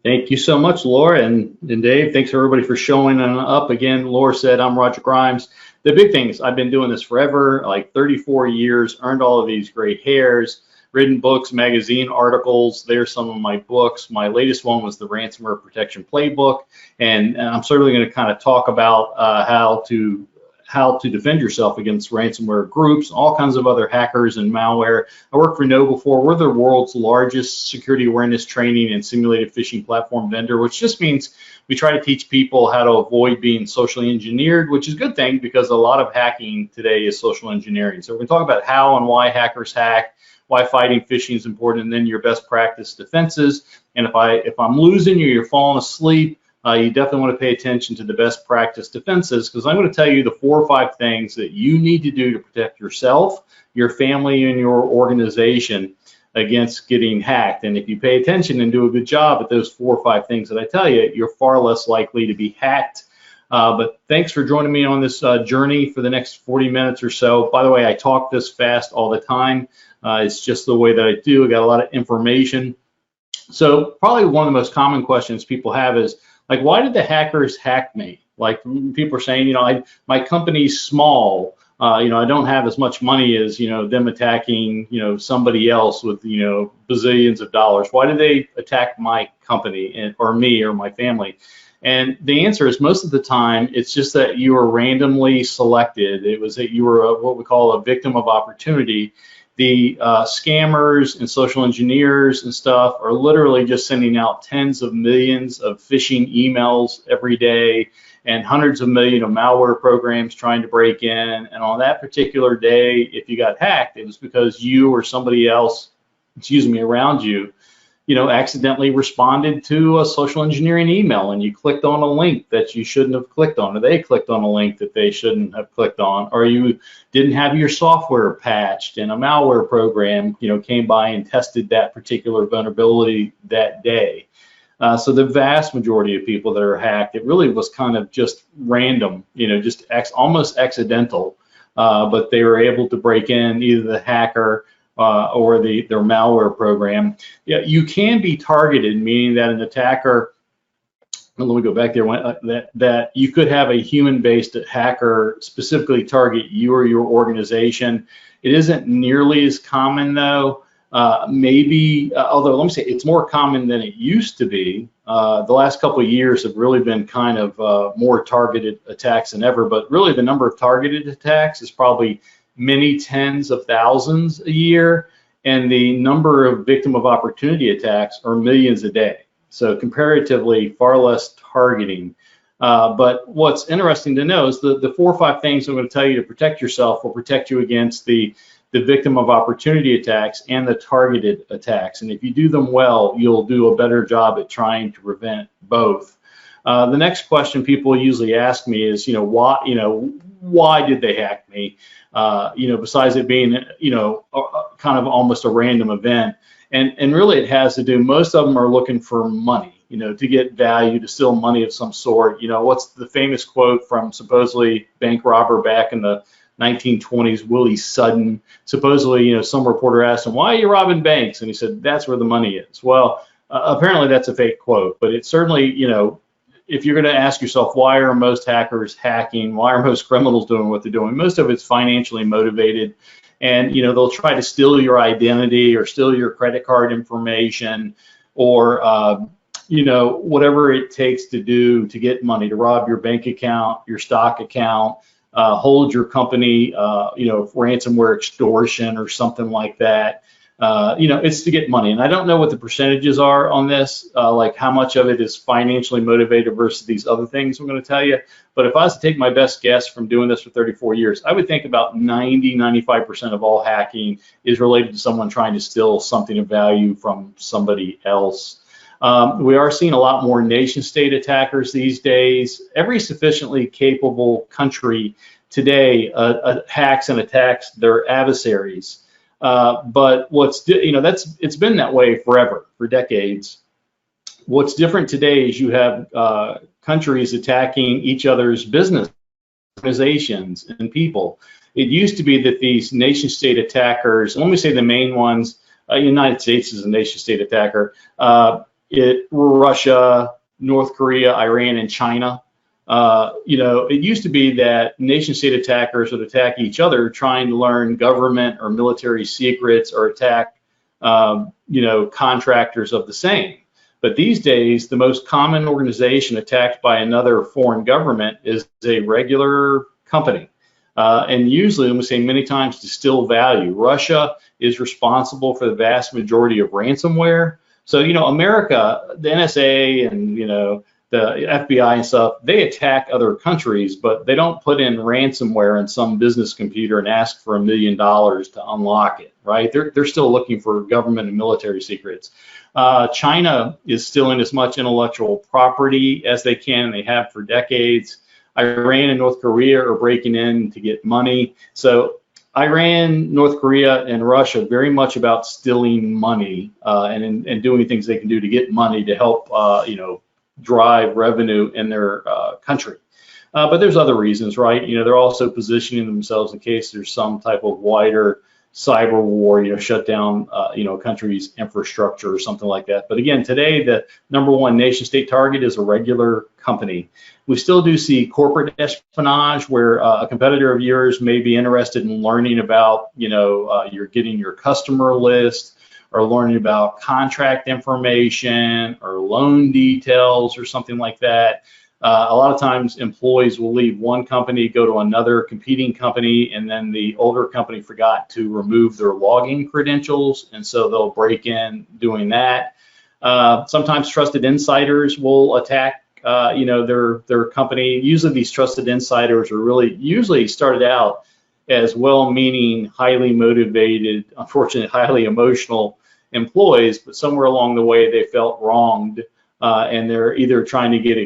Thank you so much, Laura and Dave. Thanks everybody for showing up again. Laura said, I'm Roger Grimes. The big thing is I've been doing this forever, like 34 years, earned all of these great hairs, written books, magazine articles. There's some of my books. My latest one was the Ransomware Protection Playbook. And I'm certainly going to kind of talk about how to defend yourself against ransomware groups, all kinds of other hackers and malware. I worked for KnowBe4. We're the world's largest security awareness training and simulated phishing platform vendor, which just means we try to teach people how to avoid being socially engineered, which is a good thing because a lot of hacking today is social engineering. So we're going to talk about how and why hackers hack, why fighting phishing is important, and then your best practice defenses. And if I'm losing you, you're falling asleep, you definitely want to pay attention to the best practice defenses, because I'm going to tell you the 4 or 5 things that you need to do to protect yourself, your family, and your organization against getting hacked. And if you pay attention and do a good job at those 4 or 5 things that I tell you, you're far less likely to be hacked. But thanks for joining me on this journey for the next 40 minutes or so. By the way, I talk this fast all the time. It's just the way that I do. I got a lot of information. So probably one of the most common questions people have is, like, why did the hackers hack me? Like, people are saying, my company's small, I don't have as much money as, them attacking, somebody else with, bazillions of dollars. Why did they attack my company or me or my family? And the answer is, most of the time, it's just that you were randomly selected. It was that you were what we call a victim of opportunity. The scammers and social engineers and stuff are literally just sending out tens of millions of phishing emails every day and hundreds of millions of malware programs trying to break in. And on that particular day, if you got hacked, it was because you or somebody else, around you, accidentally responded to a social engineering email, and you clicked on a link that you shouldn't have clicked on, or they clicked on a link that they shouldn't have clicked on, or you didn't have your software patched and a malware program, came by and tested that particular vulnerability that day. So the vast majority of people that are hacked, it really was kind of just random, just almost accidental, but they were able to break in, either the hacker or their malware program. Yeah, you can be targeted, meaning that an attacker, let me go back there, that you could have a human-based hacker specifically target you or your organization. It isn't nearly as common, though. Although let me say, it's more common than it used to be. The last couple of years have really been kind of more targeted attacks than ever, but really the number of targeted attacks is probably many tens of thousands a year, and the number of victim of opportunity attacks are millions a day. So comparatively, far less targeting. But what's interesting to know is the 4 or 5 things I'm going to tell you to protect yourself will protect you against the victim of opportunity attacks and the targeted attacks. And if you do them well, you'll do a better job at trying to prevent both. The next question people usually ask me is, why did they hack me? Besides it being, kind of almost a random event. And really it has to do, most of them are looking for money, to get value, to steal money of some sort. What's the famous quote from supposedly bank robber back in the 1920s, Willie Sutton? Supposedly, some reporter asked him, why are you robbing banks? And he said, that's where the money is. Well, apparently that's a fake quote, but it's certainly, if you're going to ask yourself, why are most hackers hacking? Why are most criminals doing what they're doing? Most of it's financially motivated. And, they'll try to steal your identity or steal your credit card information or, whatever it takes to do to get money, to rob your bank account, your stock account, hold your company, ransomware extortion or something like that. It's to get money. And I don't know what the percentages are on this, like how much of it is financially motivated versus these other things I'm going to tell you. But if I was to take my best guess from doing this for 34 years, I would think about 95% of all hacking is related to someone trying to steal something of value from somebody else. We are seeing a lot more nation-state attackers these days. Every sufficiently capable country today hacks and attacks their adversaries. But it's been that way forever, for decades. What's different today is you have countries attacking each other's business organizations and people. It used to be that these nation-state attackers, let me say the main ones, United States is a nation-state attacker, Russia, North Korea, Iran, and China. It used to be that nation-state attackers would attack each other trying to learn government or military secrets or attack, contractors of the same. But these days, the most common organization attacked by another foreign government is a regular company. And usually, I'm going to say many times, to still value. Russia is responsible for the vast majority of ransomware. So, America, the NSA and, the FBI and stuff, they attack other countries, but they don't put in ransomware in some business computer and ask for $1 million to unlock it, right? They're still looking for government and military secrets. China is stealing as much intellectual property as they can. They have for decades. Iran and North Korea are breaking in to get money. So Iran, North Korea, and Russia very much about stealing money and doing things they can do to get money to help, drive revenue in their country. But there's other reasons, right? They're also positioning themselves in case there's some type of wider cyber war, shut down, a country's infrastructure or something like that. But again, today, the number one nation state target is a regular company. We still do see corporate espionage where a competitor of yours may be interested in learning about, you're getting your customer list, or learning about contract information or loan details or something like that. A lot of times employees will leave one company, go to another competing company, and then the older company forgot to remove their login credentials, and so they'll break in doing that. Sometimes trusted insiders will attack their company. Usually these trusted insiders are usually started out as well-meaning, highly motivated, unfortunately highly emotional employees, but somewhere along the way they felt wronged, and they're either trying to get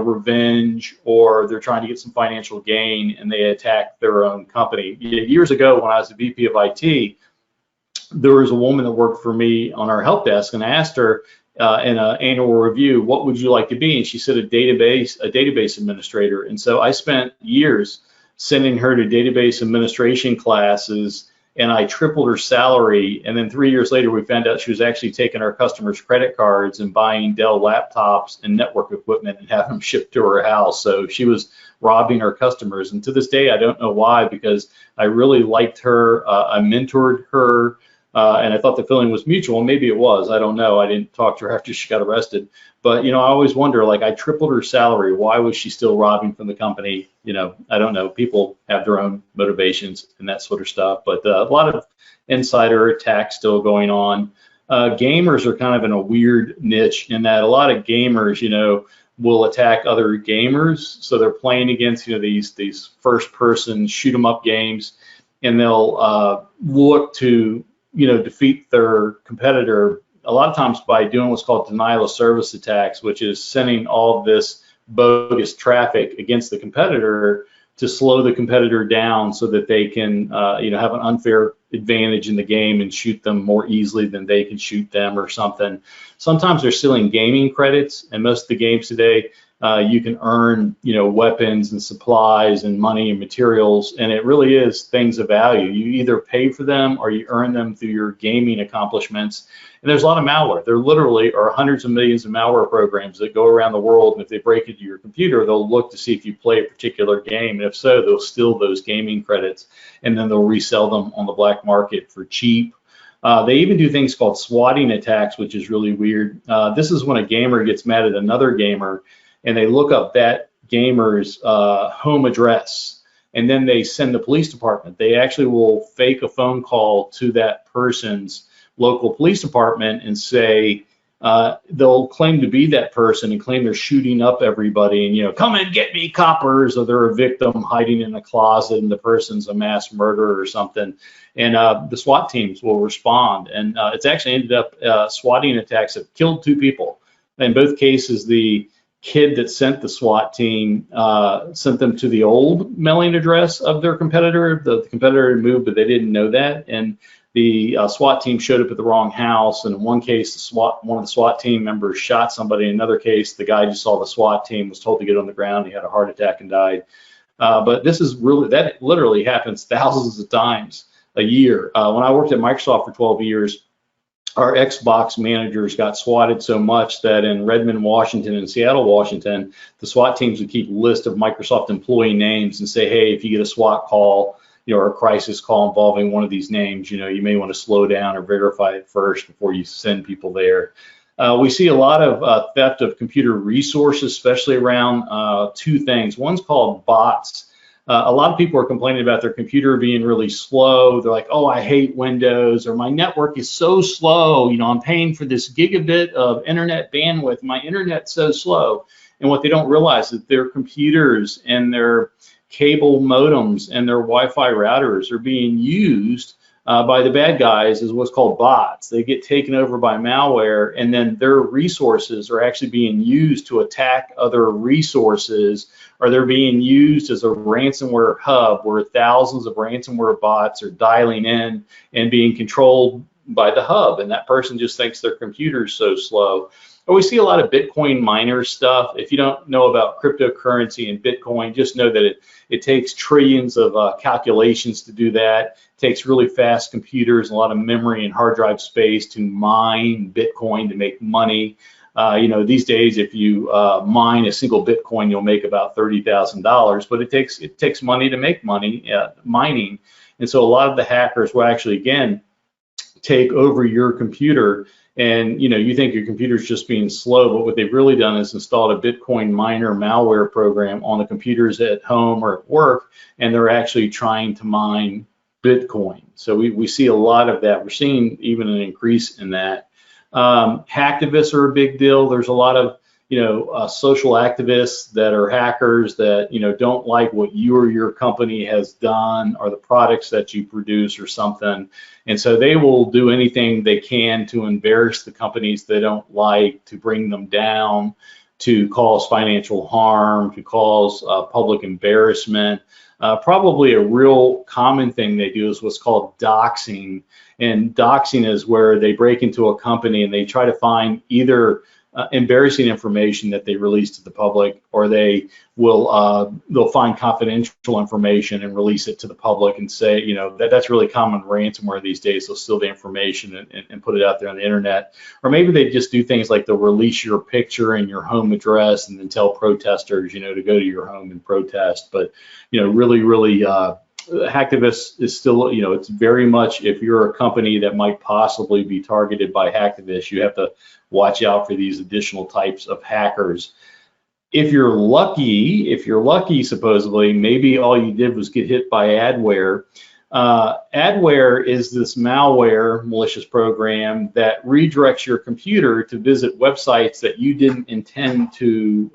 revenge, or they're trying to get some financial gain, and they attack their own company. Years ago, when I was the VP of IT, there was a woman that worked for me on our help desk, and I asked her in an annual review, what would you like to be? And she said a database administrator. And so I spent years sending her to database administration classes, and I tripled her salary. And then 3 years later, we found out she was actually taking our customers' credit cards and buying Dell laptops and network equipment and having them shipped to her house. So she was robbing our customers. And to this day, I don't know why, because I really liked her. I mentored her, and I thought the feeling was mutual. Maybe it was. I don't know. I didn't talk to her after she got arrested. But, I always wonder, I tripled her salary. Why was she still robbing from the company? I don't know. People have their own motivations and that sort of stuff. But a lot of insider attacks still going on. Gamers are kind of in a weird niche in that a lot of gamers, will attack other gamers. So they're playing against, these first-person shoot-'em-up games, and they'll look to, defeat their competitor, a lot of times by doing what's called denial of service attacks, which is sending all of this bogus traffic against the competitor to slow the competitor down so that they can, have an unfair advantage in the game and shoot them more easily than they can shoot them or something. Sometimes they're stealing gaming credits, and most of the games today, you can earn, weapons and supplies and money and materials, and it really is things of value. You either pay for them or you earn them through your gaming accomplishments. And there's a lot of malware. There literally are hundreds of millions of malware programs that go around the world, and if they break into your computer, they'll look to see if you play a particular game, and if so, they'll steal those gaming credits, and then they'll resell them on the black market for cheap. They even do things called swatting attacks, which is really weird. This is when a gamer gets mad at another gamer, and they look up that gamer's home address, and then they send the police department. They actually will fake a phone call to that person's local police department and say, they'll claim to be that person and claim they're shooting up everybody and, come and get me, coppers, or they're a victim hiding in a closet and the person's a mass murderer or something. And the SWAT teams will respond. And it's actually ended up, swatting attacks have killed 2 people. In both cases, the kid that sent the SWAT team sent them to the old mailing address of their competitor. The competitor had moved, but they didn't know that. And the SWAT team showed up at the wrong house. And in one case, one of the SWAT team members shot somebody. In another case, the guy just saw the SWAT team, was told to get on the ground. He had a heart attack and died. But that literally happens thousands of times a year. When I worked at Microsoft for 12 years, our Xbox managers got swatted so much that in Redmond, Washington and Seattle, Washington, the SWAT teams would keep a list of Microsoft employee names and say, hey, if you get a SWAT call, or a crisis call involving one of these names, you may want to slow down or verify it first before you send people there. We see a lot of theft of computer resources, especially around two things. One's called bots. A lot of people are complaining about their computer being really slow. They're like, oh, I hate Windows, or my network is so slow. I'm paying for this gigabit of internet bandwidth. My internet's so slow. And what they don't realize is that their computers and their cable modems and their Wi-Fi routers are being used by the bad guys as what's called bots. They get taken over by malware, and then their resources are actually being used to attack other resources, or they're being used as a ransomware hub where thousands of ransomware bots are dialing in and being controlled by the hub, and that person just thinks their computer's so slow. We see a lot of Bitcoin miner stuff. If you don't know about cryptocurrency and Bitcoin, just know that it takes trillions of calculations to do that. It takes really fast computers, a lot of memory and hard drive space to mine Bitcoin to make money. These days, if you mine a single Bitcoin, you'll make about $30,000, but it takes money to make money mining. And so a lot of the hackers will actually, again, take over your computer, and you think your computer's just being slow, but what they've really done is installed a Bitcoin miner malware program on the computers at home or at work, and they're actually trying to mine Bitcoin. So we see a lot of that. We're seeing even an increase in that. Hacktivists are a big deal. There's a lot of social activists that are hackers that don't like what you or your company has done or the products that you produce or something, and so they will do anything they can to embarrass the companies they don't like, to bring them down, to cause financial harm, to cause public embarrassment. Probably a real common thing they do is what's called doxing, and doxing is where they break into a company and they try to find either embarrassing information that they release to the public, or they'll find confidential information and release it to the public and say, that's really common ransomware these days. They'll steal the information and put it out there on the internet. Or maybe they just do things like they'll release your picture and your home address and then tell protesters, to go to your home and protest. But, really, hacktivists is still, it's very much, if you're a company that might possibly be targeted by hacktivists, you have to watch out for these additional types of hackers. If you're lucky, supposedly, maybe all you did was get hit by adware. Adware is this malware malicious program that redirects your computer to visit websites that you didn't intend to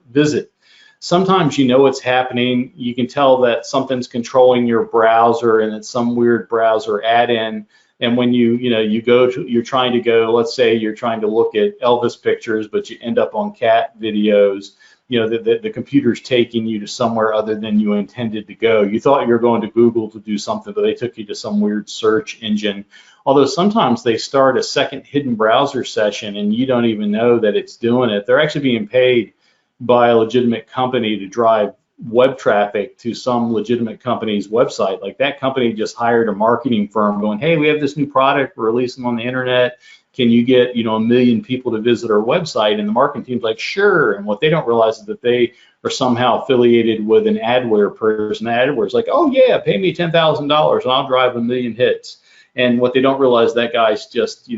visit. Sometimes what's happening. You can tell that something's controlling your browser and it's some weird browser add-in. And when you're trying to go, let's say you're trying to look at Elvis pictures, but you end up on cat videos, the computer's taking you to somewhere other than you intended to go. You thought you were going to Google to do something, but they took you to some weird search engine. Although sometimes they start a second hidden browser session and you don't even know that it's doing it. They're actually being paid by a legitimate company to drive web traffic to some legitimate company's website. Like that company just hired a marketing firm going, hey, we have this new product, we're releasing on the internet. Can you get, 1 million people to visit our website? And the marketing team's like, sure. And what they don't realize is that they are somehow affiliated with an adware person. Adware's like, oh yeah, pay me $10,000 and I'll drive 1 million hits. And what they don't realize, that guy's just,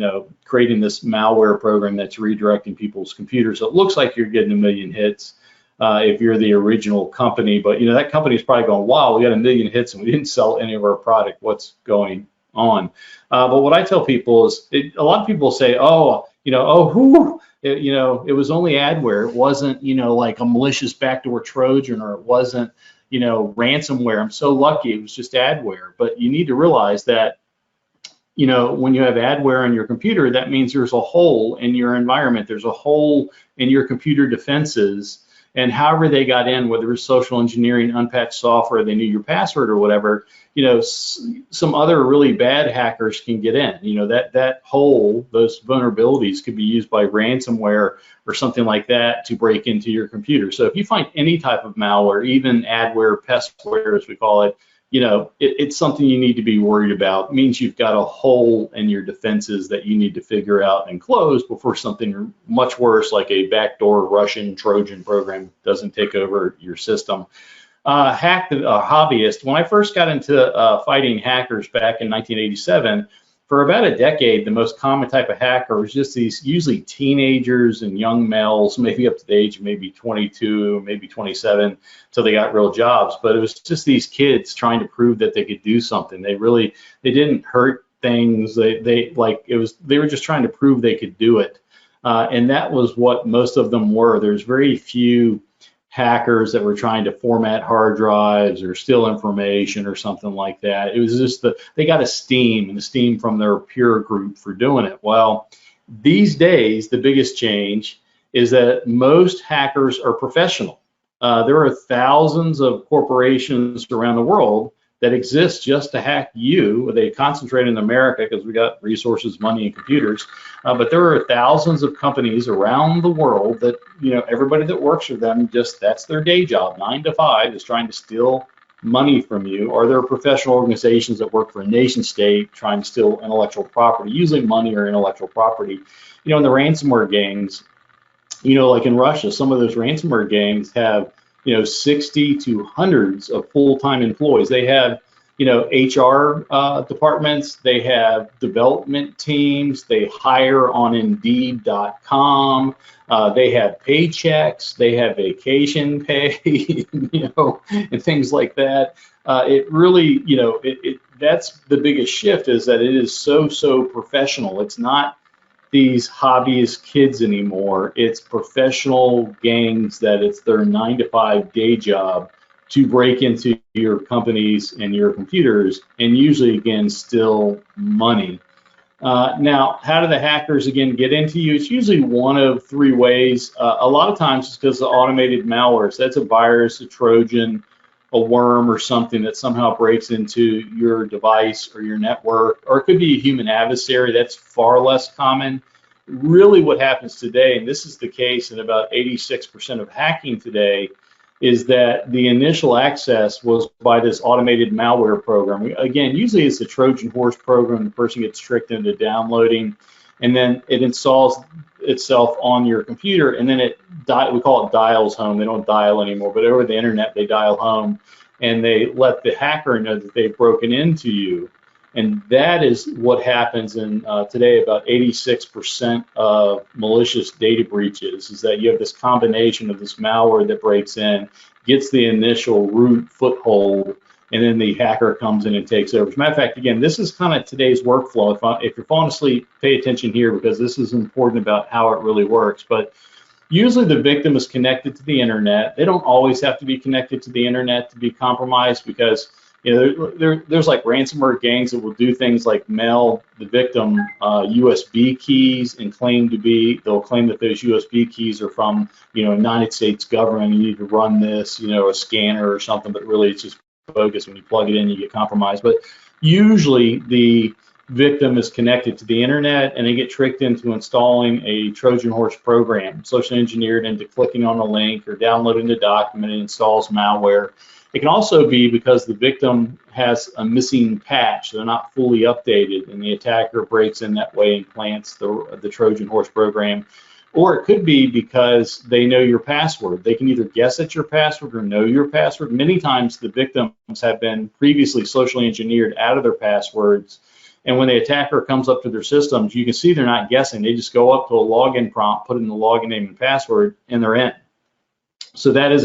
creating this malware program that's redirecting people's computers. So it looks like you're getting 1 million hits if you're the original company, but that company's probably going, wow, we got 1 million hits and we didn't sell any of our product. What's going on? But what I tell people is, a lot of people say, it was only adware. It wasn't, like a malicious backdoor Trojan, or it wasn't, ransomware. I'm so lucky it was just adware. But you need to realize that, when you have adware on your computer, that means there's a hole in your environment. There's a hole in your computer defenses. And however they got in, whether it's social engineering, unpatched software, they knew your password or whatever, some other really bad hackers can get in. That hole, those vulnerabilities could be used by ransomware or something like that to break into your computer. So if you find any type of malware, even adware, pestware as we call it, it's something you need to be worried about. It means you've got a hole in your defenses that you need to figure out and close before something much worse, like a backdoor Russian Trojan program, doesn't take over your system. Hack the hobbyist. When I first got into fighting hackers back in 1987, for about a decade, the most common type of hacker was just these usually teenagers and young males, maybe up to the age of maybe 22, maybe 27, till they got real jobs. But it was just these kids trying to prove that they could do something. They didn't hurt things. They were just trying to prove they could do it. And that was what most of them were. There's very few hackers that were trying to format hard drives or steal information or something like that. It was just they got esteem from their peer group for doing it. Well, these days, the biggest change is that most hackers are professional. There are thousands of corporations around the world that exist just to hack you. They concentrate in America because we got resources, money, and computers. But there are thousands of companies around the world that, everybody that works for them, that's their day job, 9 to 5, is trying to steal money from you. Or there are professional organizations that work for a nation state trying to steal intellectual property, usually money or intellectual property. In the ransomware gangs, like in Russia, some of those ransomware gangs have 60 to hundreds of full-time employees. They have, HR departments, they have development teams, they hire on Indeed.com, they have paychecks, they have vacation pay, and things like that. It really, that's the biggest shift, is that it is so professional. It's not these hobbyist kids anymore. It's professional gangs that it's their 9 to 5 day job to break into your companies and your computers and usually, again, steal money. Now, how do the hackers, again, get into you? It's usually one of 3 ways. A lot of times it's because of automated malware. So that's a virus, a Trojan, a worm, or something that somehow breaks into your device or your network, or it could be a human adversary. That's far less common. Really what happens today, and this is the case in about 86% of hacking today, is that the initial access was by this automated malware program. Again, usually it's a Trojan horse program. The person gets tricked into downloading, and then it installs itself on your computer, and then we call it dials home. They don't dial anymore, but over the internet they dial home, and they let the hacker know that they've broken into you. And that is what happens in today. About 86% of malicious data breaches is that you have this combination of this malware that breaks in, gets the initial root foothold, and then the hacker comes in and takes over. As a matter of fact, again, this is kind of today's workflow. If you're falling asleep, pay attention here, because this is important about how it really works. But usually the victim is connected to the internet. They don't always have to be connected to the internet to be compromised, because there's like ransomware gangs that will do things like mail the victim USB keys and they'll claim that those USB keys are from United States government. You need to run this, a scanner or something, but really it's just bogus. When you plug it in, you get compromised. But usually the victim is connected to the internet, and they get tricked into installing a Trojan horse program, socially engineered into clicking on a link or downloading the document, and installs malware. It can also be because the victim has a missing patch. They're not fully updated, and the attacker breaks in that way and plants the Trojan horse program. Or it could be because they know your password. They can either guess at your password or know your password. Many times the victims have been previously socially engineered out of their passwords, and when the attacker comes up to their systems, you can see they're not guessing. They just go up to a login prompt, put in the login name and password, and they're in. So that is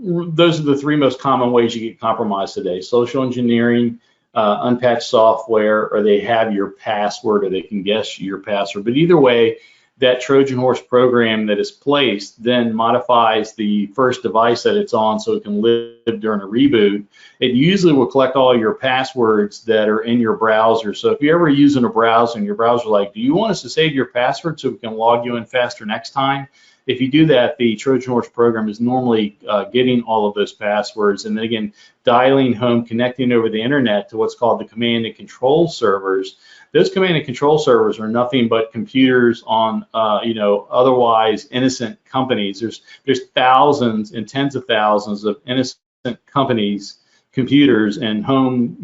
those are the 3 most common ways you get compromised today: social engineering, unpatched software, or they have your password, or they can guess your password. But either way, that Trojan horse program that is placed then modifies the first device that it's on so it can live during a reboot. It usually will collect all your passwords that are in your browser. So if you're ever using a browser and your browser like, do you want us to save your password so we can log you in faster next time? If you do that, the Trojan horse program is normally getting all of those passwords, and then again, dialing home, connecting over the internet to what's called the command and control servers. Those command and control servers are nothing but computers on, otherwise innocent companies. There's thousands and tens of thousands of innocent innocent companies computers and home,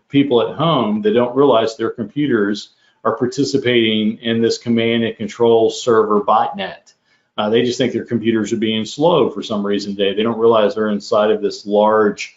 people at home that don't realize their computers are participating in this command and control server botnet. They just think their computers are being slow for some reason today. They don't realize they're inside of this large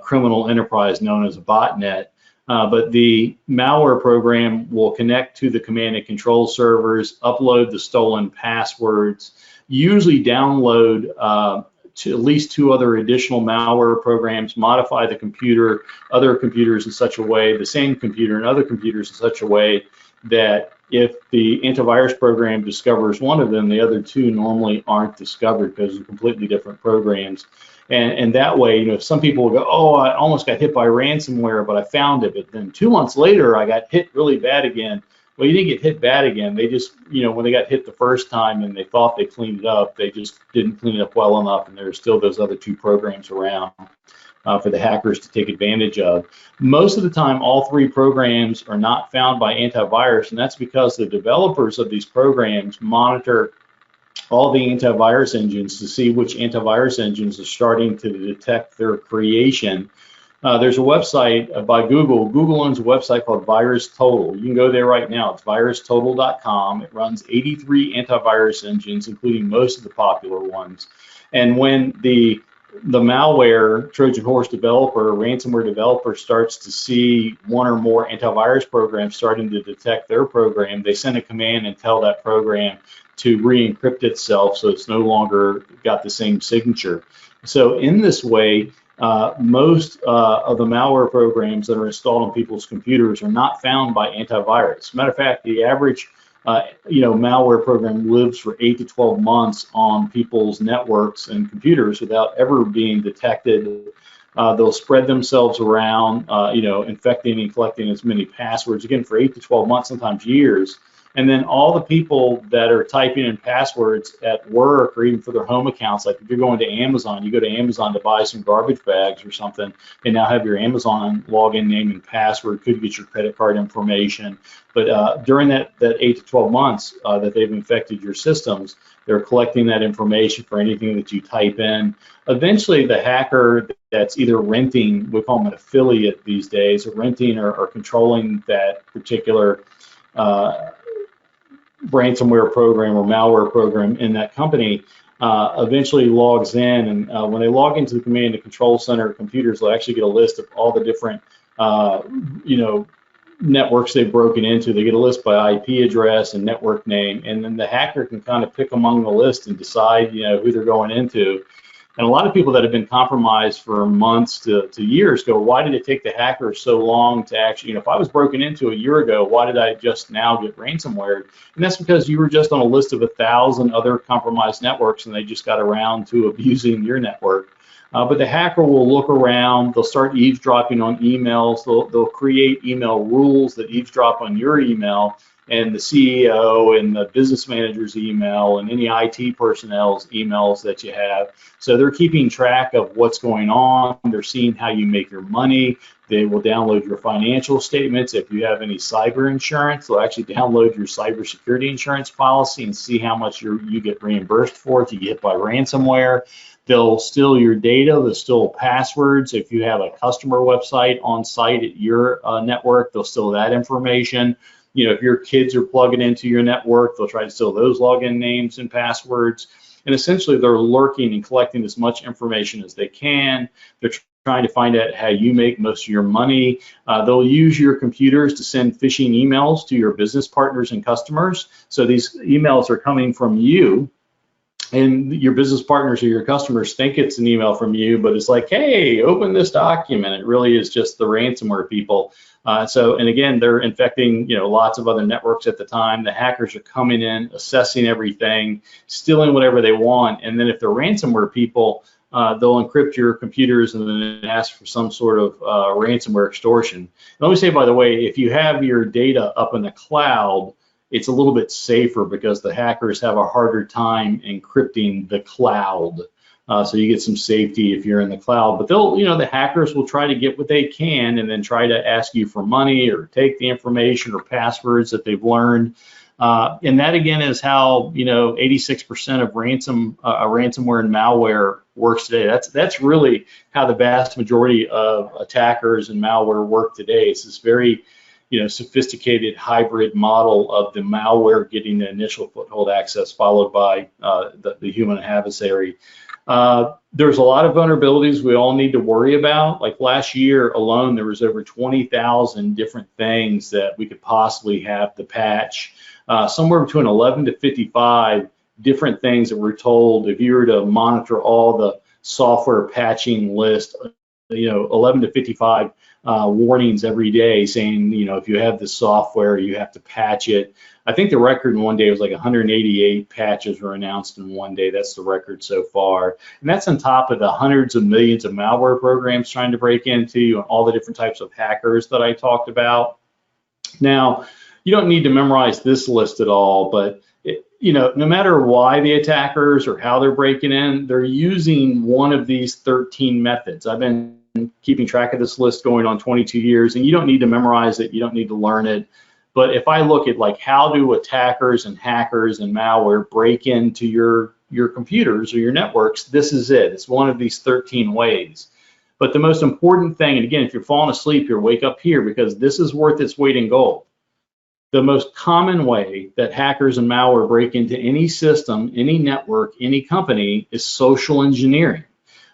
criminal enterprise known as a botnet. But the malware program will connect to the command and control servers, upload the stolen passwords, usually download to at least 2 other additional malware programs, modify the computer, other computers in such a way, the same computer and other computers in such a way that if the antivirus program discovers one of them, the other 2 normally aren't discovered because they're completely different programs. And that way, some people will go, oh, I almost got hit by ransomware, but I found it. But then 2 months later, I got hit really bad again. Well, you didn't get hit bad again. They just, when they got hit the first time and they thought they cleaned it up, they just didn't clean it up well enough. And there's still those other 2 programs around for the hackers to take advantage of. Most of the time, all 3 programs are not found by antivirus, and that's because the developers of these programs monitor all the antivirus engines to see which antivirus engines are starting to detect their creation. There's a website by Google. Google owns a website called VirusTotal. You can go there right now. It's virustotal.com. It runs 83 antivirus engines, including most of the popular ones. And when the malware Trojan horse developer, ransomware developer starts to see 1 or more antivirus programs starting to detect their program, they send a command and tell that program to re-encrypt itself so it's no longer got the same signature. So in this way, most of the malware programs that are installed on people's computers are not found by antivirus. As a matter of fact, the average malware program lives for 8 to 12 months on people's networks and computers without ever being detected. They'll spread themselves around, infecting and collecting as many passwords, again, for 8 to 12 months, sometimes years. And then all the people that are typing in passwords at work or even for their home accounts, like if you're going to Amazon, you go to Amazon to buy some garbage bags or something, and now have your Amazon login name and password, could get your credit card information. But during that 8 to 12 months that they've infected your systems, they're collecting that information for anything that you type in. Eventually, the hacker that's either renting, we call them an affiliate these days, or renting or controlling that particular ransomware program or malware program in that company eventually logs in, and when they log into the command and control center computers, they'll actually get a list of all the different networks they've broken into. They get a list by IP address and network name, and then the hacker can kind of pick among the list and decide who they're going into. And a lot of people that have been compromised for months to years go, why did it take the hacker so long to actually, if I was broken into a year ago, why did I just now get ransomware? And that's because you were just on a list of 1,000 other compromised networks and they just got around to abusing your network. But the hacker will look around, they'll start eavesdropping on emails, they'll create email rules that eavesdrop on your email, and the CEO and the business manager's email and any IT personnel's emails that you have. So they're keeping track of what's going on. They're seeing how you make your money. They will download your financial statements. If you have any cyber insurance, they'll actually download your cybersecurity insurance policy and see how much you get reimbursed for if you get hit by ransomware. They'll steal your data. They'll steal passwords. If you have a customer website on site at your network, they'll steal that information. If your kids are plugging into your network, they'll try to steal those login names and passwords. And essentially, they're lurking and collecting as much information as they can. They're trying to find out how you make most of your money. They'll use your computers to send phishing emails to your business partners and customers. So these emails are coming from you, and your business partners or your customers think it's an email from you, but it's like, hey, open this document. It really is just the ransomware people. And again, they're infecting, lots of other networks at the time. The hackers are coming in, assessing everything, stealing whatever they want. And then if they're ransomware people, they'll encrypt your computers and then ask for some sort of ransomware extortion. And let me say, by the way, if you have your data up in the cloud, it's a little bit safer because the hackers have a harder time encrypting the cloud. So you get some safety if you're in the cloud, but they'll, the hackers will try to get what they can and then try to ask you for money or take the information or passwords that they've learned. And that again is how, 86% of ransomware and malware works today. That's really how the vast majority of attackers and malware work today. It's this very sophisticated hybrid model of the malware getting the initial foothold access, followed by the human adversary. There's a lot of vulnerabilities we all need to worry about. Like last year alone, there was over 20,000 different things that we could possibly have to patch. Somewhere between 11 to 55 different things that we're told if you were to monitor all the software patching list, 11 to 55 warnings every day saying, if you have this software, you have to patch it. I think the record in one day was like 188 patches were announced in one day. That's the record so far. And that's on top of the hundreds of millions of malware programs trying to break into you and all the different types of hackers that I talked about. Now, you don't need to memorize this list at all, but no matter why the attackers or how they're breaking in, they're using one of these 13 methods. I've been keeping track of this list going on 22 years, and you don't need to memorize it, you don't need to learn it. But if I look at like how do attackers and hackers and malware break into your computers or your networks, this is it. It's one of these 13 ways. But the most important thing, and again, if you're falling asleep here, wake up here, because this is worth its weight in gold. The most common way that hackers and malware break into any system, any network, any company is social engineering,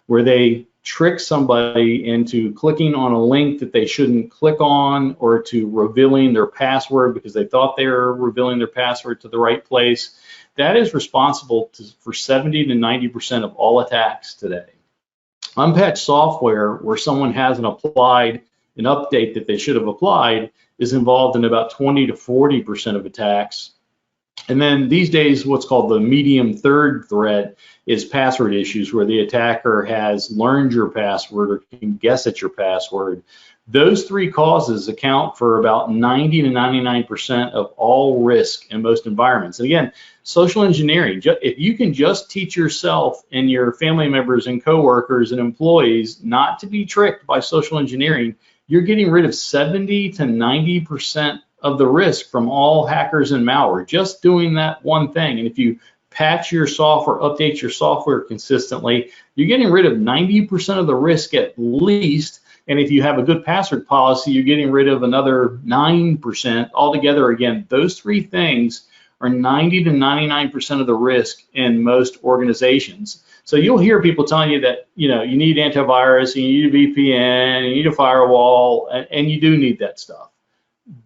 where they trick somebody into clicking on a link that they shouldn't click on, or to revealing their password because they thought they were revealing their password to the right place. That is responsible for 70 to 90% of all attacks today. Unpatched software, where someone hasn't applied an update that they should have applied, is involved in about 20 to 40% of attacks. And then these days, what's called the medium third threat is password issues, where the attacker has learned your password or can guess at your password. Those three causes account for about 90 to 99% of all risk in most environments. And again, social engineering, if you can just teach yourself and your family members and coworkers and employees not to be tricked by social engineering, you're getting rid of 70 to 90% of the risk from all hackers and malware, just doing that one thing. And if you patch your software, update your software consistently, you're getting rid of 90% of the risk at least. And if you have a good password policy, you're getting rid of another 9%. Altogether, again, those three things are 90 to 99% of the risk in most organizations. So you'll hear people telling you that, you need antivirus, you need a VPN, you need a firewall, and you do need that stuff.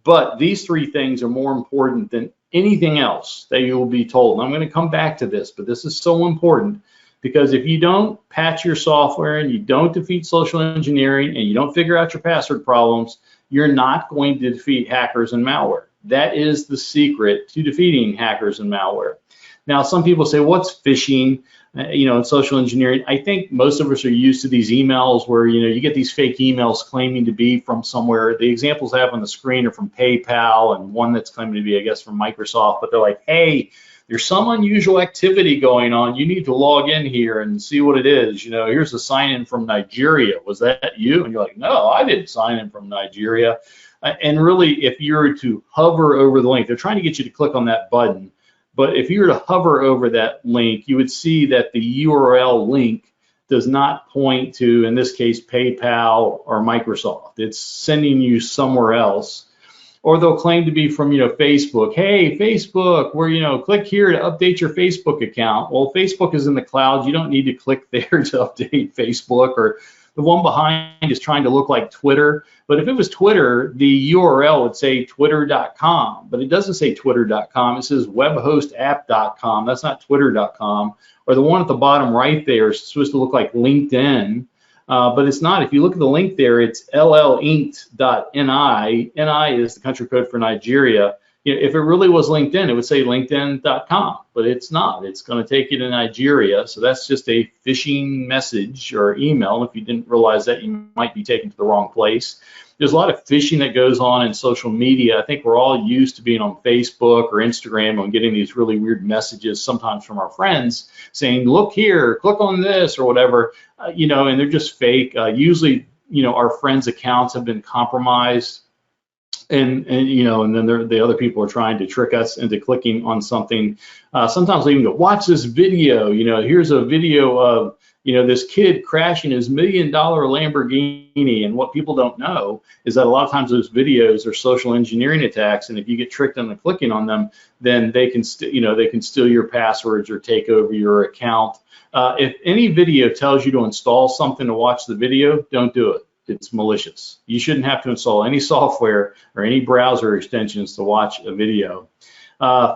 But these three things are more important than anything else that you will be told. And I'm going to come back to this, but this is so important, because if you don't patch your software and you don't defeat social engineering and you don't figure out your password problems, you're not going to defeat hackers and malware. That is the secret to defeating hackers and malware. Now, some people say, what's phishing? And social engineering. I think most of us are used to these emails where, you get these fake emails claiming to be from somewhere. The examples I have on the screen are from PayPal, and one that's claiming to be, I guess, from Microsoft. But they're like, hey, there's some unusual activity going on. You need to log in here and see what it is. Here's a sign in from Nigeria. Was that you? And you're like, no, I didn't sign in from Nigeria. And really, if you were to hover over the link, they're trying to get you to click on that button. But if you were to hover over that link, you would see that the URL link does not point to, in this case, PayPal or Microsoft. It's sending you somewhere else. Or they'll claim to be from, Facebook. Hey, Facebook, where, click here to update your Facebook account. Well, Facebook is in the cloud. You don't need to click there to update Facebook. Or the one behind is trying to look like Twitter. But if it was Twitter, the URL would say twitter.com, but it doesn't say twitter.com. It says webhostapp.com. That's not twitter.com. Or the one at the bottom right there is supposed to look like LinkedIn, but it's not. If you look at the link there, it's llinc.ni. NI is the country code for Nigeria. If it really was LinkedIn, it would say linkedin.com, but it's not. It's going to take you to Nigeria. So that's just a phishing message or email. If you didn't realize that, you might be taken to the wrong place. There's a lot of phishing that goes on in social media. I think we're all used to being on Facebook or Instagram and getting these really weird messages, sometimes from our friends, saying, look here, click on this or whatever, and they're just fake. Usually, our friends' accounts have been compromised. and you know, and then the other people are trying to trick us into clicking on something. Sometimes they even go, watch this video. You know, here's a video of, you know, this kid crashing his $1 million Lamborghini. And what people don't know is that a lot of times those videos are social engineering attacks, and if you get tricked into clicking on them, then they can they can steal your passwords or take over your account. If any video tells you to install something to watch the video, don't do it. It's malicious. You shouldn't have to install any software or any browser extensions to watch a video.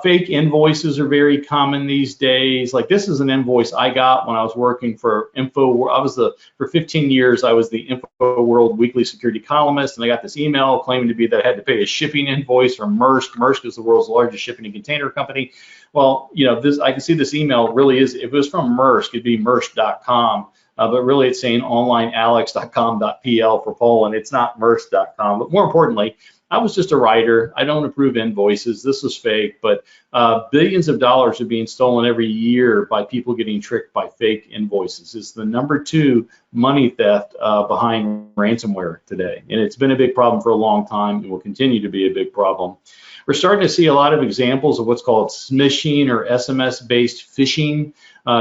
Fake invoices are very common these days. Like, this is an invoice I got when I was working for for 15 years, I was the InfoWorld weekly security columnist, and I got this email claiming to be that I had to pay a shipping invoice from Maersk. Maersk is the world's largest shipping and container company. Well, you know, I can see this email really is, if it was from Maersk, it'd be Maersk.com. But really it's saying onlinealex.com.pl for Poland. It's not Maersk.com. But more importantly, I was just a writer. I don't approve invoices. This was fake, but billions of dollars are being stolen every year by people getting tricked by fake invoices. It's the #2 money theft behind ransomware today. And it's been a big problem for a long time and will continue to be a big problem. We're starting to see a lot of examples of what's called smishing or SMS-based phishing.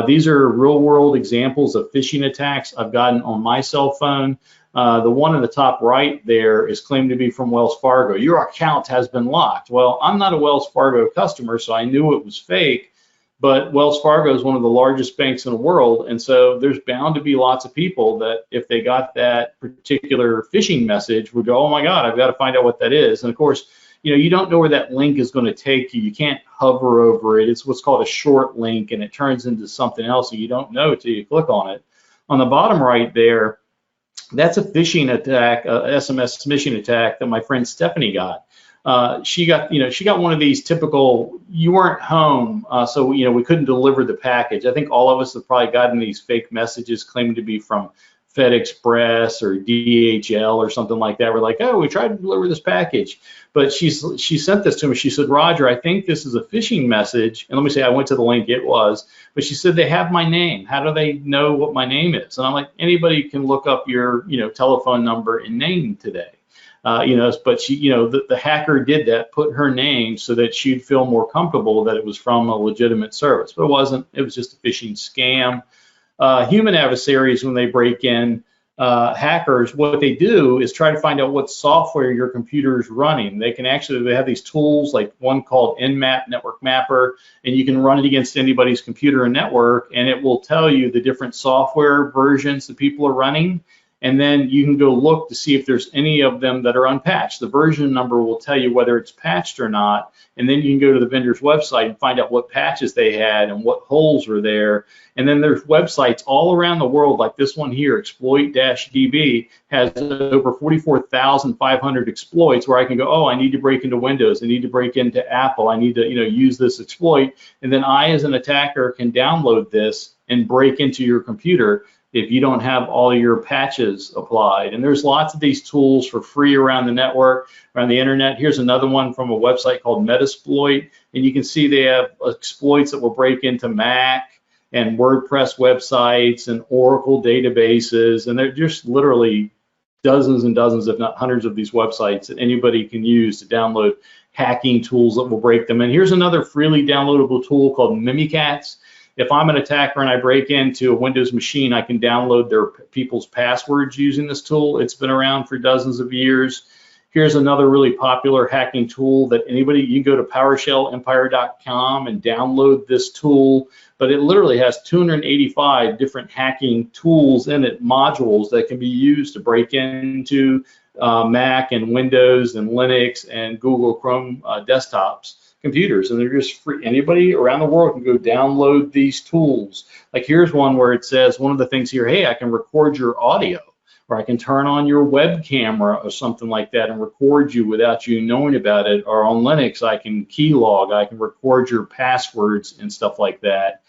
These are real-world examples of phishing attacks I've gotten on my cell phone. The one in the top right there is claimed to be from Wells Fargo. Your account has been locked. Well, I'm not a Wells Fargo customer, so I knew it was fake, but Wells Fargo is one of the largest banks in the world, and so there's bound to be lots of people that if they got that particular phishing message would go, oh my God, I've got to find out what that is. And of course, you know, you don't know where that link is going to take you. You can't hover over it. It's what's called a short link, and it turns into something else, and you don't know until you click on it. On the bottom right there, that's a phishing attack, SMS smishing attack that my friend Stephanie got. She got one of these typical, you weren't home, so you know, we couldn't deliver the package. I think all of us have probably gotten these fake messages claiming to be from FedExpress or DHL or something like that. We're like, oh, we tried to deliver this package, but she sent this to me. She said, Roger, I think this is a phishing message. And let me say, I went to the link, it was, but she said they have my name. How do they know what my name is? And I'm like, anybody can look up your, you know, telephone number and name today. You know, but she, you know, the hacker did that, put her name so that she'd feel more comfortable that it was from a legitimate service, but it wasn't. It was just a phishing scam. Human adversaries, when they break in, hackers, what they do is try to find out what software your computer is running. They have these tools, like one called Nmap, Network Mapper, and you can run it against anybody's computer and network, and it will tell you the different software versions that people are running. And then you can go look to see if there's any of them that are unpatched. The version number will tell you whether it's patched or not. And then you can go to the vendor's website and find out what patches they had and what holes were there. And then there's websites all around the world, like this one here, Exploit-DB, has over 44,500 exploits where I can go, oh, I need to break into Windows, I need to break into Apple, I need to, you know, use this exploit. And then I, as an attacker, can download this and break into your computer if you don't have all your patches applied. And there's lots of these tools for free around the network, around the internet. Here's another one from a website called Metasploit, and you can see they have exploits that will break into Mac and WordPress websites and Oracle databases, and they're just literally dozens and dozens, if not hundreds, of these websites that anybody can use to download hacking tools that will break them. And here's another freely downloadable tool called Mimikatz. If I'm an attacker and I break into a Windows machine, I can download their people's passwords using this tool. It's been around for dozens of years. Here's another really popular hacking tool that you can go to PowerShellEmpire.com and download this tool, but it literally has 285 different hacking tools in it, modules that can be used to break into Mac and Windows and Linux and Google Chrome desktops. Computers, and they're just free. Anybody around the world can go download these tools. Like here's one where it says, one of the things here, hey, I can record your audio, or I can turn on your web camera or something like that and record you without you knowing about it. Or on Linux, I can keylog, I can record your passwords and stuff like that.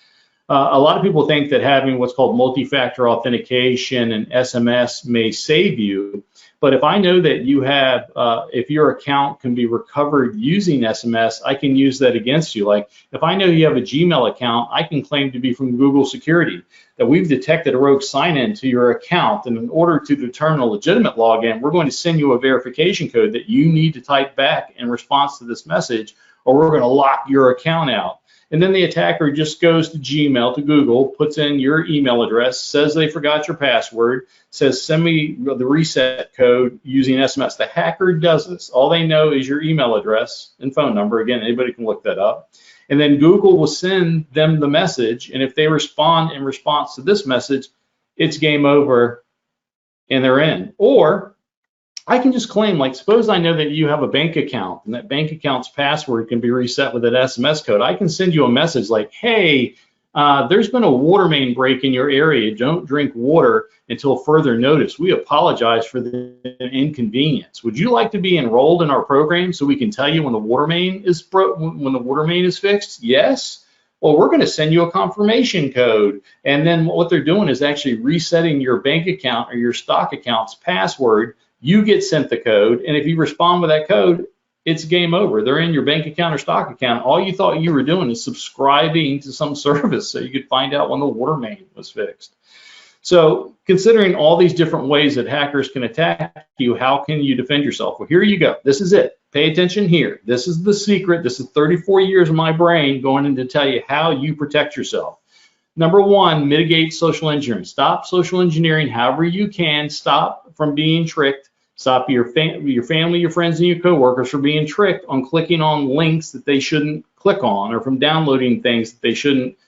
A lot of people think that having what's called multi-factor authentication and SMS may save you, But if I know that you have, if your account can be recovered using SMS, I can use that against you. Like if I know you have a Gmail account, I can claim to be from Google Security, that we've detected a rogue sign-in to your account. And in order to determine a legitimate login, we're going to send you a verification code that you need to type back in response to this message, or we're going to lock your account out. And then the attacker just goes to Gmail, to Google, puts in your email address, says they forgot your password, says send me the reset code using SMS. The hacker does this. All they know is your email address and phone number. Again, anybody can look that up. And then Google will send them the message. And if they respond in response to this message, it's game over and they're in. Or I can just claim, like, suppose I know that you have a bank account and that bank account's password can be reset with an SMS code. I can send you a message like, hey, there's been a water main break in your area. Don't drink water until further notice. We apologize for the inconvenience. Would you like to be enrolled in our program so we can tell you when the water main is fixed? Yes. Well, we're going to send you a confirmation code. And then what they're doing is actually resetting your bank account or your stock account's password. You get sent the code, and if you respond with that code, it's game over. They're in your bank account or stock account. All you thought you were doing is subscribing to some service so you could find out when the water main was fixed. So considering all these different ways that hackers can attack you, how can you defend yourself? Well, here you go. This is it. Pay attention here. This is the secret. This is 34 years of my brain going in to tell you how you protect yourself. Number one, mitigate social engineering. Stop social engineering however you can. Stop from being tricked. Stop your family, your friends, and your coworkers from being tricked on clicking on links that they shouldn't click on, or from downloading things that they shouldn't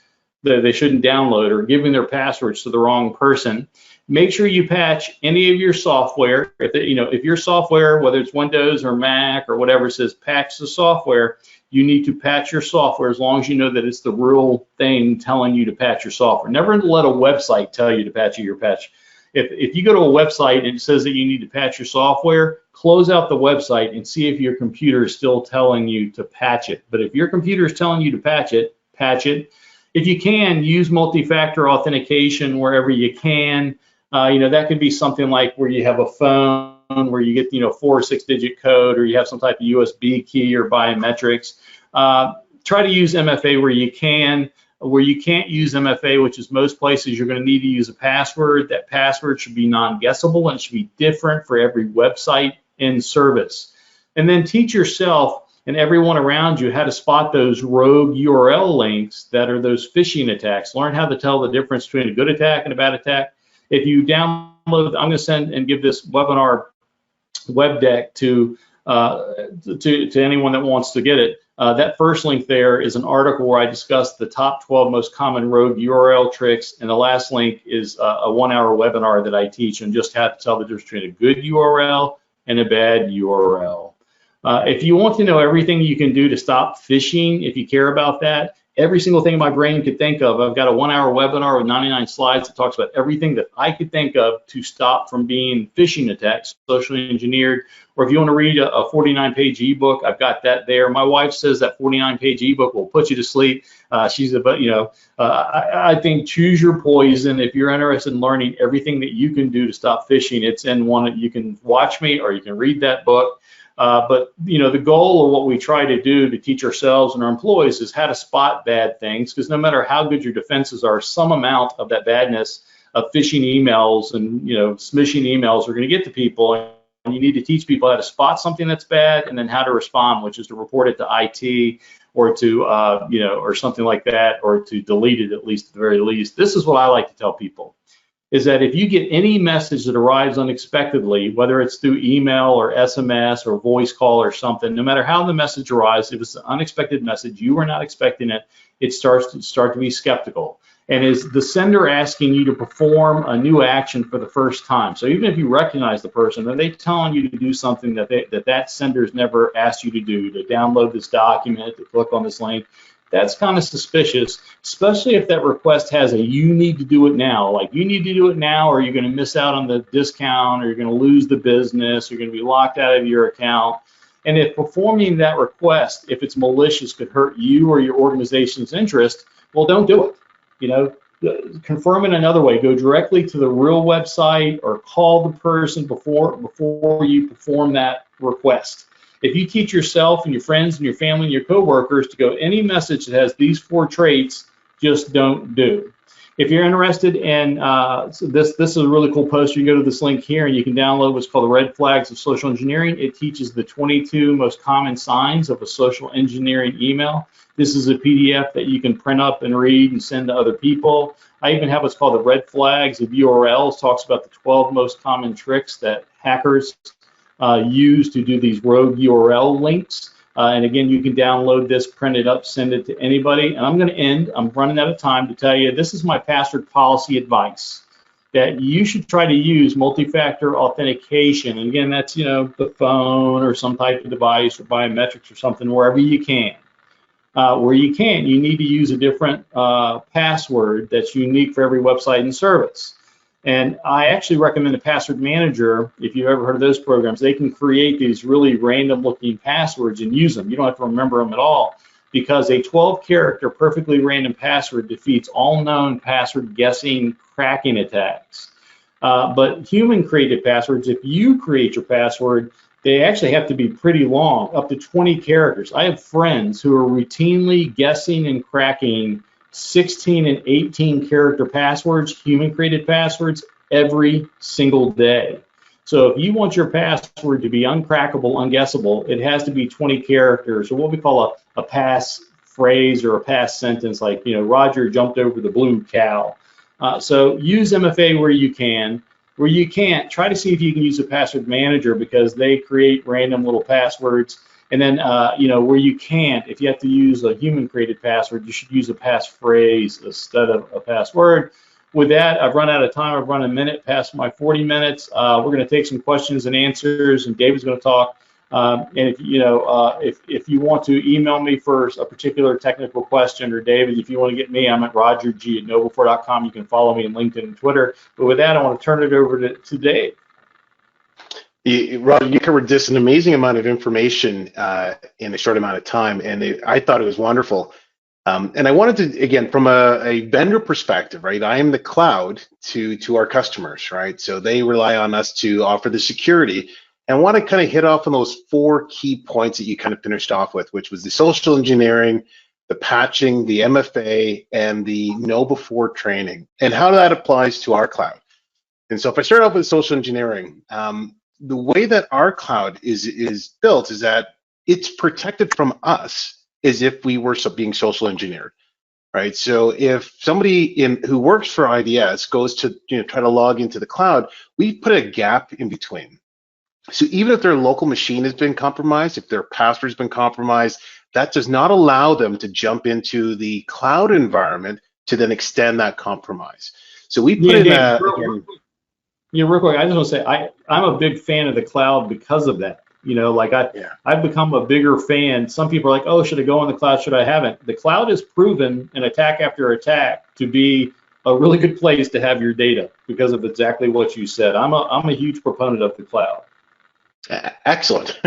download, or giving their passwords to the wrong person. Make sure you patch any of your software. If your software, whether it's Windows or Mac or whatever, says patch the software, you need to patch your software as long as you know that it's the real thing telling you to patch your software. Never let a website tell you to patch your patch. If you go to a website and it says that you need to patch your software, close out the website and see if your computer is still telling you to patch it. But if your computer is telling you to patch it, patch it. If you can, use multi-factor authentication wherever you can. That could be something like where you have a phone where you get 4 or 6 digit code, or you have some type of USB key or biometrics. Try to use MFA where you can. Where you can't use MFA, which is most places, you're going to need to use a password. That password should be non-guessable, and it should be different for every website and service. And then teach yourself and everyone around you how to spot those rogue URL links that are those phishing attacks. Learn how to tell the difference between a good attack and a bad attack. If you download, I'm going to send and give this webinar web deck to anyone that wants to get it. That first link there is an article where I discuss the top 12 most common rogue URL tricks, and the last link is a 1-hour webinar that I teach on just how to tell the difference between a good URL and a bad URL. If you want to know everything you can do to stop phishing, if you care about that, every single thing my brain could think of, I've got a 1-hour webinar with 99 slides that talks about everything that I could think of to stop from being phishing attacks, socially engineered. Or if you want to read a 49-page ebook, I've got that there. My wife says that 49-page ebook will put you to sleep. I think choose your poison. If you're interested in learning everything that you can do to stop phishing, it's in one that you can watch me or you can read that book. But the goal of what we try to do to teach ourselves and our employees is how to spot bad things, because no matter how good your defenses are, some amount of that badness of phishing emails and smishing emails are going to get to people, and you need to teach people how to spot something that's bad and then how to respond, which is to report it to IT or to or something like that, or to delete it at least at the very least. This is what I like to tell people. Is that if you get any message that arrives unexpectedly, whether it's through email or SMS or voice call or something, no matter how the message arrives, if it's an unexpected message, you were not expecting it, it starts to be skeptical. And is the sender asking you to perform a new action for the first time? So even if you recognize the person, are they telling you to do something that sender's never asked you to do, to download this document, to click on this link? That's kind of suspicious, especially if that request has a you need to do it now, like you need to do it now or you're going to miss out on the discount, or you're going to lose the business, you're going to be locked out of your account. And if performing that request, if it's malicious, could hurt you or your organization's interest, well, don't do it. confirm it another way. Go directly to the real website or call the person before you perform that request. If you teach yourself and your friends and your family and your coworkers to go any message that has these 4 traits, just don't do. If you're interested in so this is a really cool poster. You can go to this link here and you can download what's called the Red Flags of Social Engineering. It teaches the 22 most common signs of a social engineering email. This is a PDF that you can print up and read and send to other people. I even have what's called the Red Flags of URLs. Talks about the 12 most common tricks that hackers use to do these rogue URL links. And again, you can download this, print it up, send it to anybody. And I'm going to end. I'm running out of time to tell you this is my password policy advice, that you should try to use multi-factor authentication. And again, that's, the phone or some type of device or biometrics or something, wherever you can. Where you can't, you need to use a different password that's unique for every website and service. And I actually recommend a password manager. If you've ever heard of those programs, they can create these really random looking passwords and use them. You don't have to remember them at all, because a 12-character perfectly random password defeats all known password guessing cracking attacks. But human created passwords, if you create your password, they actually have to be pretty long, up to 20 characters. I have friends who are routinely guessing and cracking 16 and 18 character passwords, human created passwords, every single day. So if you want your password to be uncrackable, unguessable, it has to be 20 characters, or what we call a pass phrase or a pass sentence, like, Roger jumped over the blue cow. So use MFA where you can. Where you can't, try to see if you can use a password manager, because they create random little passwords. And then, where you can't, if you have to use a human-created password, you should use a passphrase instead of a password. With that, I've run out of time. I've run a minute past my 40 minutes. We're going to take some questions and answers, and David's going to talk. And if you want to email me for a particular technical question, or David, if you want to get me, I'm at rogerg@noble4.com. You can follow me on LinkedIn and Twitter. But with that, I want to turn it over to Dave. Roger, you covered just an amazing amount of information in a short amount of time, and I thought it was wonderful. And I wanted to, again, from a vendor perspective, right? I am the cloud to our customers, right? So they rely on us to offer the security. And I want to kind of hit off on those 4 key points that you kind of finished off with, which was the social engineering, the patching, the MFA, and the know before training, and how that applies to our cloud. And so if I start off with social engineering, the way that our cloud is built is that it's protected from us as if we were being social engineered, right? So if somebody who works for IDS goes to try to log into the cloud, we put a gap in between. So even if their local machine has been compromised, if their password's been compromised, that does not allow them to jump into the cloud environment to then extend that compromise. So we put in a real quick, I just want to say I'm a big fan of the cloud because of that. I've become a bigger fan. Some people are like, oh, should I go on the cloud? Should I haven't? The cloud has proven in attack after attack to be a really good place to have your data because of exactly what you said. I'm a huge proponent of the cloud. Excellent.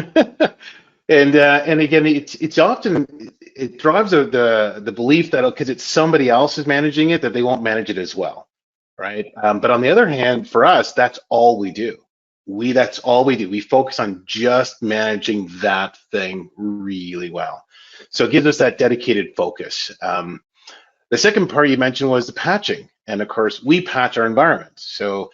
And again, it's often, it drives the belief that because it's somebody else is managing it, that they won't manage it as well, right? But on the other hand, for us, that's all we do. That's all we do. We focus on just managing that thing really well. So it gives us that dedicated focus. The second part you mentioned was the patching. And of course, we patch our environment. So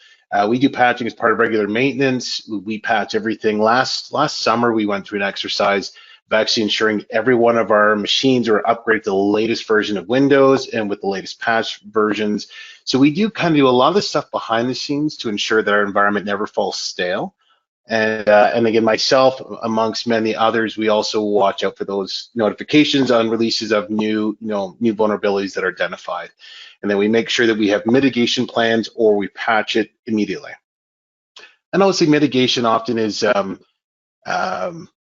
we do patching as part of regular maintenance. We patch everything. Last summer, we went through an exercise of actually ensuring every one of our machines are upgraded to the latest version of Windows and with the latest patch versions. So we do kind of do a lot of the stuff behind the scenes to ensure that our environment never falls stale. And again, myself, amongst many others, we also watch out for those notifications on releases of new vulnerabilities that are identified. And then we make sure that we have mitigation plans or we patch it immediately. And obviously mitigation often is,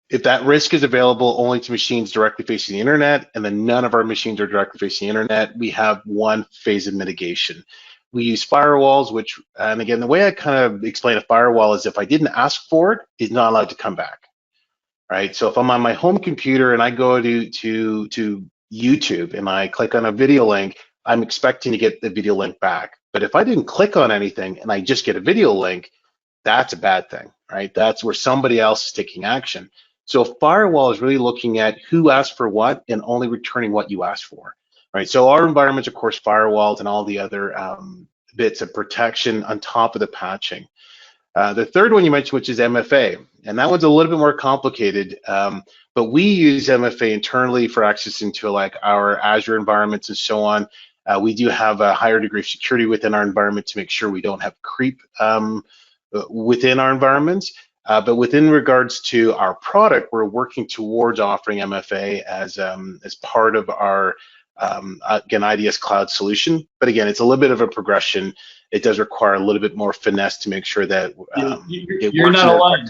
if that risk is available only to machines directly facing the internet, and then none of our machines are directly facing the internet, we have one phase of mitigation. We use firewalls, which, and again, the way I kind of explain a firewall is if I didn't ask for it, it's not allowed to come back, right? So if I'm on my home computer and I go to YouTube and I click on a video link, I'm expecting to get the video link back. But if I didn't click on anything and I just get a video link, that's a bad thing, right? That's where somebody else is taking action. So firewall is really looking at who asked for what and only returning what you asked for, right? So our environments, of course, firewalls and all the other bits of protection on top of the patching. The third one you mentioned, which is MFA, and that one's a little bit more complicated, but we use MFA internally for accessing to like our Azure environments and so on. We do have a higher degree of security within our environment to make sure we don't have creep within our environments. But within regards to our product, we're working towards offering MFA as part of our again IDS cloud solution. But again, it's a little bit of a progression. It does require a little bit more finesse to make sure that you're not alone.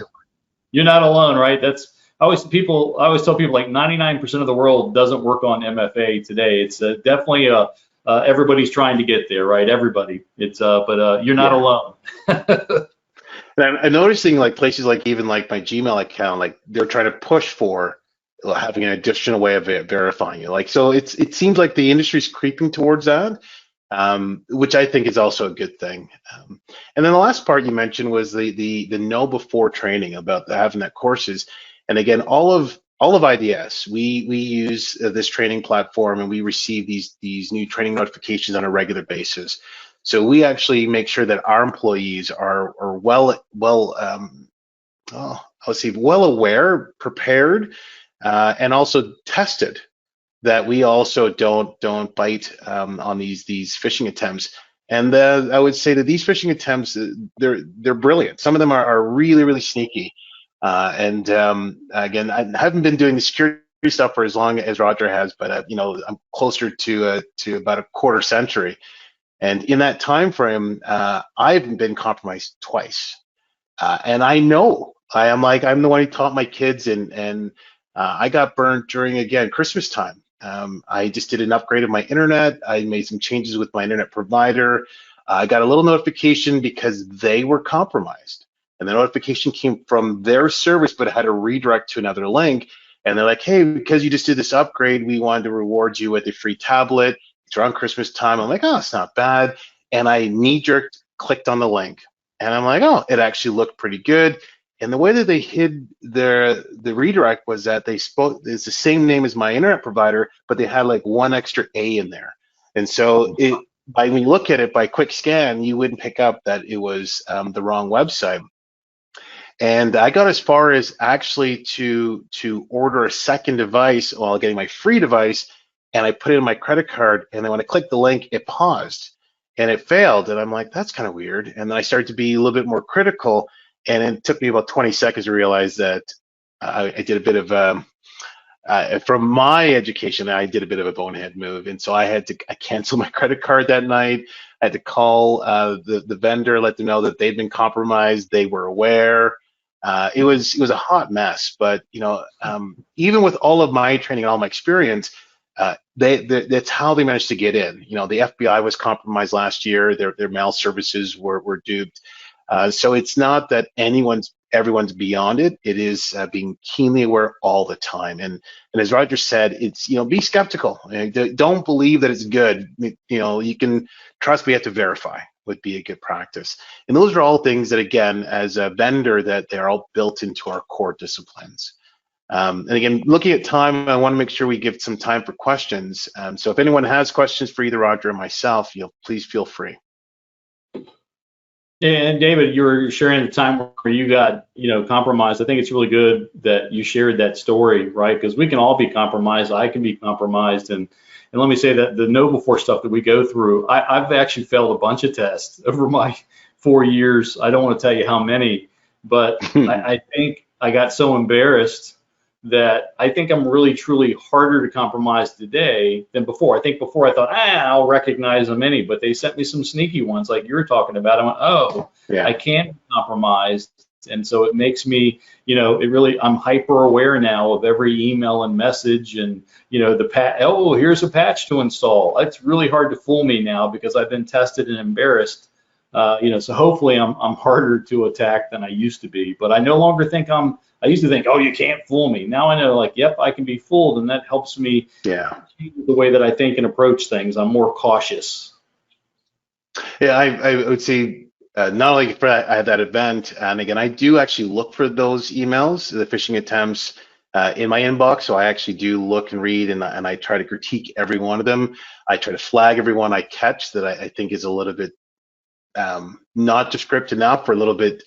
You're not alone, right? That's I always tell people like 99% of the world doesn't work on MFA today. It's definitely everybody's trying to get there, right? Everybody. It's but you're not alone. And I'm noticing like places like even like my Gmail account, like they're trying to push for having an additional way of verifying you. Like so, it seems like the industry's creeping towards that, which I think is also a good thing. And then the last part you mentioned was the know before training about having that courses. And again, all of IDS, we use this training platform, and we receive these new training notifications on a regular basis. So we actually make sure that our employees are well aware, prepared, and also tested, that we also don't bite on these phishing attempts. And I would say that these phishing attempts, they're brilliant. Some of them are really sneaky. And again, I haven't been doing the security stuff for as long as Roger has, but you know, I'm closer to about a quarter century. And in that time frame, I've been compromised twice. And I know I'm the one who taught my kids, and I got burned during, again, Christmas time. I just did an upgrade of my internet. I made some changes with my internet provider. I got a little notification because they were compromised. And the notification came from their service, but it had a redirect to another link. And they're like, hey, because you just did this upgrade, we wanted to reward you with a free tablet. It's around Christmas time. I'm like, oh, it's not bad. And I knee-jerked, clicked on the link. And I'm like, oh, it actually looked pretty good. And the way that they hid the redirect was that they spoke, it's the same name as my internet provider, but they had like one extra A in there. And so when you look at it by quick scan, you wouldn't pick up that it was the wrong website. And I got as far as actually to order a second device while getting my free device, and I put it in my credit card, and then when I clicked the link, it paused and it failed. And I'm like, that's kind of weird. And then I started to be a little bit more critical, and it took me about 20 seconds to realize that I did a bit of, from my education, I did a bit of a bonehead move. And so I canceled my credit card that night. I had to call the vendor, let them know that they'd been compromised. They were aware. It was a hot mess, but you know, even with all of my training and all my experience, that's how they managed to get in. You know, the FBI was compromised last year. Their mail services were duped. So it's not that everyone's beyond it. It is being keenly aware all the time. And as Roger said, it's, you know, be skeptical. Don't believe that it's good. You know, you can trust, but you have to verify would be a good practice. And those are all things that, again, as a vendor, that they're all built into our core disciplines. And again, looking at time, I want to make sure we give some time for questions. So if anyone has questions for either Roger or myself, please feel free. And David, you were sharing the time where you got, you know, compromised. I think it's really good that you shared that story, right? Because we can all be compromised. I can be compromised, and let me say that the know before stuff that we go through, I've actually failed a bunch of tests over my 4 years. I don't want to tell you how many, but I think I got so embarrassed that I think I'm really truly harder to compromise today than before. I think before I thought, I'll recognize them any, but they sent me some sneaky ones like you were talking about. I went, oh, yeah. I can be compromised. And so it makes me, you know, I'm hyper aware now of every email and message, and, you know, here's a patch to install. It's really hard to fool me now because I've been tested and embarrassed. You know, so hopefully I'm harder to attack than I used to be, but I no longer think I'm I used to think, oh, you can't fool me. Now I know, like, yep, I can be fooled, and that helps me Yeah. change the way that I think and approach things. I'm more cautious. Yeah, I would say not only for I had that event, and again, I do actually look for those emails, the phishing attempts in my inbox. So I actually do look and read, and I try to critique every one of them. I try to flag every one I catch that I think is a little bit not descriptive enough or a little bit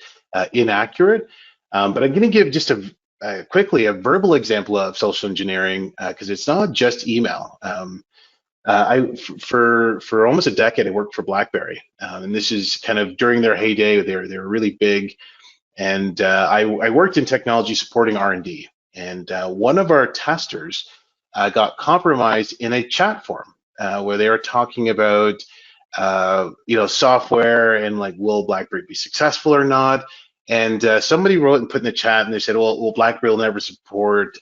inaccurate. But I'm going to give just quickly a verbal example of social engineering because it's not just email. For almost a decade, I worked for BlackBerry, and this is kind of during their heyday. They were really big, and I worked in technology supporting R&D. And one of our testers got compromised in a chat forum where they were talking about software and like, will BlackBerry be successful or not? And somebody wrote and put in the chat, and they said, well, BlackBerry will never support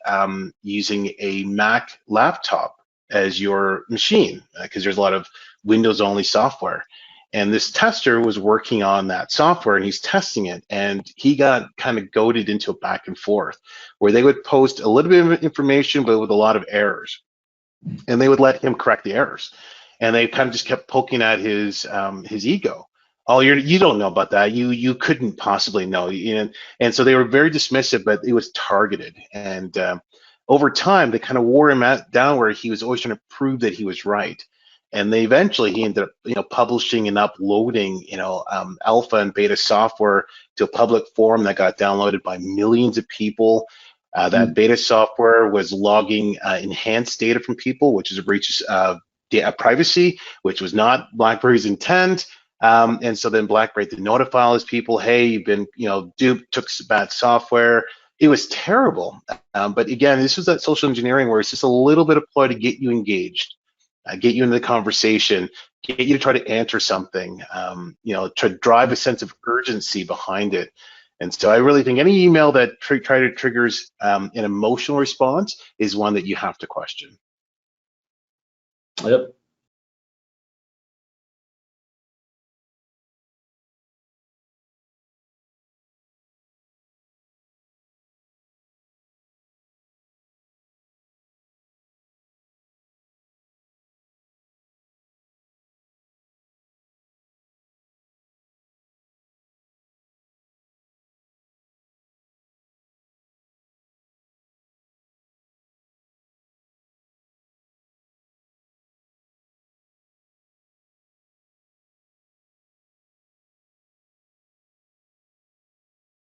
using a Mac laptop as your machine because there's a lot of Windows-only software. And this tester was working on that software, and he's testing it, and he got kind of goaded into a back and forth where they would post a little bit of information, but with a lot of errors, and they would let him correct the errors. And they kind of just kept poking at his ego. Oh, you don't know about that. You couldn't possibly know. And so they were very dismissive, but it was targeted. And over time, they kind of wore him down where he was always trying to prove that he was right. And he ended up, publishing and uploading, alpha and beta software to a public forum that got downloaded by millions of people. That beta software was logging enhanced data from people, which is a breach of privacy, which was not BlackBerry's intent. And so then BlackBerry had to notify all his people, hey, you've been, duped, took bad software. It was terrible. But again, this was that social engineering where it's just a little bit of ploy to get you engaged, get you into the conversation, get you to try to answer something, to drive a sense of urgency behind it. And so I really think any email that triggers an emotional response is one that you have to question. Yep.